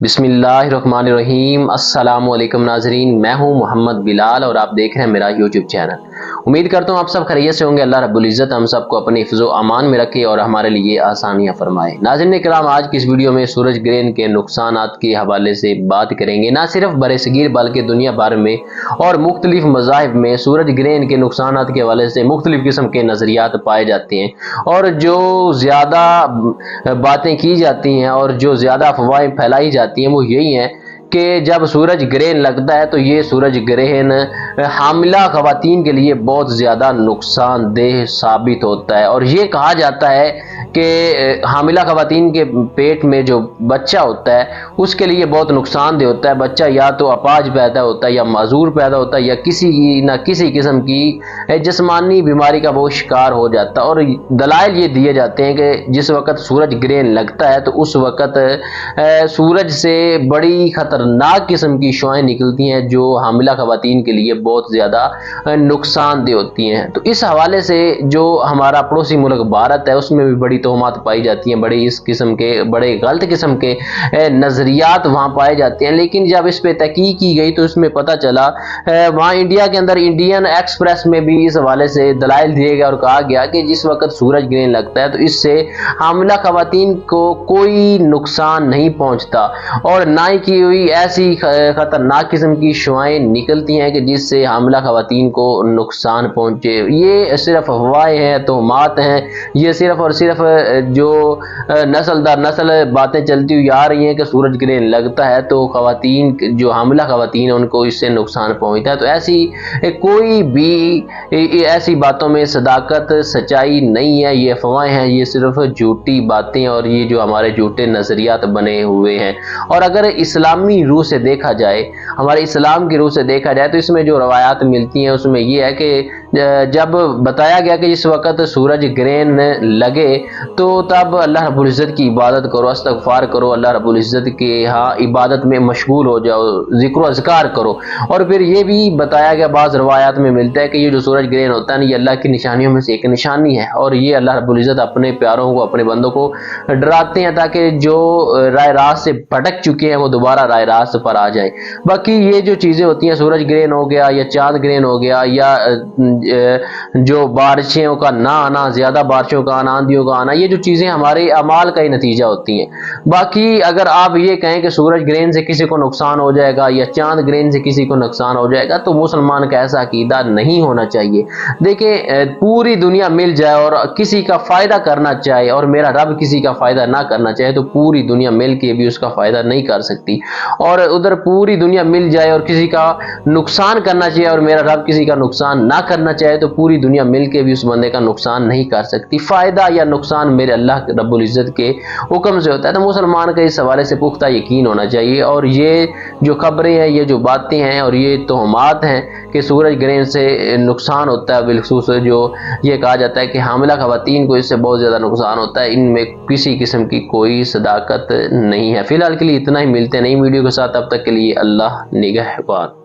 بسم اللہ الرحمن الرحیم۔ السلام علیکم ناظرین، میں ہوں محمد بلال اور آپ دیکھ رہے ہیں میرا یوٹیوب چینل۔ امید کرتا ہوں آپ سب خیریت سے ہوں گے۔ اللہ رب العزت ہم سب کو اپنے حفظ و امان میں رکھے اور ہمارے لیے آسانیاں فرمائے۔ ناظرین کرام، آج کی اس ویڈیو میں سورج گرہن کے نقصانات کے حوالے سے بات کریں گے۔ نہ صرف برِ صغیر بلکہ دنیا بھر میں اور مختلف مذاہب میں سورج گرہن کے نقصانات کے حوالے سے مختلف قسم کے نظریات پائے جاتے ہیں، اور جو زیادہ باتیں کی جاتی ہیں اور جو زیادہ افواہیں پھیلائی جاتی ہیں وہ یہی ہیں کہ جب سورج گرہن لگتا ہے تو یہ سورج گرہن حاملہ خواتین کے لیے بہت زیادہ نقصان دہ ثابت ہوتا ہے، اور یہ کہا جاتا ہے کہ حاملہ خواتین کے پیٹ میں جو بچہ ہوتا ہے اس کے لیے بہت نقصان دہ ہوتا ہے۔ بچہ یا تو اپاہج پیدا ہوتا ہے یا معذور پیدا ہوتا ہے یا کسی نہ کسی قسم کی جسمانی بیماری کا وہ شکار ہو جاتا ہے۔ اور دلائل یہ دیے جاتے ہیں کہ جس وقت سورج گرہن لگتا ہے تو اس وقت سورج سے بڑی خطرناک قسم کی شعاعیں نکلتی ہیں جو حاملہ خواتین کے لیے بہت زیادہ نقصان دہ ہوتی ہیں۔ تو اس حوالے سے جو ہمارا پڑوسی ملک بھارت ہے اس میں بھی بڑی تہمات پائی جاتی ہیں، بڑے غلط قسم کے نظریات وہاں پائے جاتے ہیں۔ لیکن جب اس پہ تحقیق کی گئی تو اس میں پتہ چلا وہاں انڈیا کے اندر انڈین ایکسپریس میں بھی اس حوالے سے دلائل دیے گئے اور کہا گیا کہ جس وقت سورج گرہن لگتا ہے تو اس سے حاملہ خواتین کو کوئی نقصان نہیں پہنچتا، اور نہ ہی کی ہوئی ایسی خطرناک قسم کی شعاعیں نکلتی ہیں کہ جس سے حاملہ خواتین کو نقصان پہنچے۔ یہ صرف افواہیں ہیں، تہمات ہیں، یہ صرف اور صرف جو نسل در نسل باتیں چلتی ہوئی آ رہی ہیں کہ سورج گرہن لگتا ہے تو خواتین جو حاملہ خواتین ہیں ان کو اس سے نقصان پہنچتا ہے۔ تو ایسی کوئی بھی ایسی باتوں میں صداقت سچائی نہیں ہے، یہ افواہیں ہیں، یہ صرف جھوٹی باتیں اور یہ جو ہمارے جھوٹے نظریات بنے ہوئے ہیں۔ اور اگر اسلامی روح سے دیکھا جائے، ہمارے اسلام کی روح سے دیکھا جائے تو اس میں جو روایات ملتی ہیں اس میں یہ ہے کہ جب بتایا گیا کہ جس وقت سورج گرہن لگے تو تب اللہ رب العزت کی عبادت کرو، استغفار کرو، اللہ رب العزت کے ہاں عبادت میں مشغول ہو جاؤ، ذکر و اذکار کرو۔ اور پھر یہ بھی بتایا گیا، بعض روایات میں ملتا ہے کہ یہ جو سورج گرہن ہوتا ہے یہ اللہ کی نشانیوں میں سے ایک نشانی ہے، اور یہ اللہ رب العزت اپنے پیاروں کو، اپنے بندوں کو ڈراتے ہیں تاکہ جو راہ راست سے بھٹک چکے ہیں وہ دوبارہ راہ راست پر آ جائیں۔ باقی یہ جو چیزیں ہوتی ہیں، سورج گرہن ہو گیا یا چاند گرہن ہو گیا یا جو بارشوں کا نہ آنا، زیادہ بارشوں کا آنا، آندھیوں کا آنا، یہ جو چیزیں ہمارے اعمال کا ہی نتیجہ ہوتی ہیں۔ باقی اگر آپ یہ کہیں کہ سورج گرہن سے کسی کو نقصان ہو جائے گا یا چاند گرہن سے کسی کو نقصان ہو جائے گا تو مسلمان کا ایسا عقیدہ نہیں ہونا چاہیے۔ دیکھیں، پوری دنیا مل جائے اور کسی کا فائدہ کرنا چاہے اور میرا رب کسی کا فائدہ نہ کرنا چاہے تو پوری دنیا مل کے بھی اس کا فائدہ نہیں کر سکتی، اور ادھر پوری دنیا مل جائے اور کسی کا نقصان کرنا چاہے اور میرا رب کسی کا نقصان نہ کرنا چاہے تو پوری دنیا مل کے بھی اس بندے کا نقصان نہیں کر سکتی۔ فائدہ یا نقصان میرے اللہ رب العزت کے حکم سے ہوتا ہے۔ تو مسلمان کا اس حوالے سے پختہ یقین ہونا چاہیے، اور یہ جو خبریں ہیں، یہ جو باتیں ہیں اور یہ تہمات ہیں کہ سورج گرہن سے نقصان ہوتا ہے، بالخصوص جو یہ کہا جاتا ہے کہ حاملہ خواتین کو اس سے بہت زیادہ نقصان ہوتا ہے، ان میں کسی قسم کی کوئی صداقت نہیں ہے۔ فی الحال کے لیے اتنا ہی، ملتے ہیں نئی ویڈیو کے ساتھ، تب تک کے لیے اللہ نگہبان۔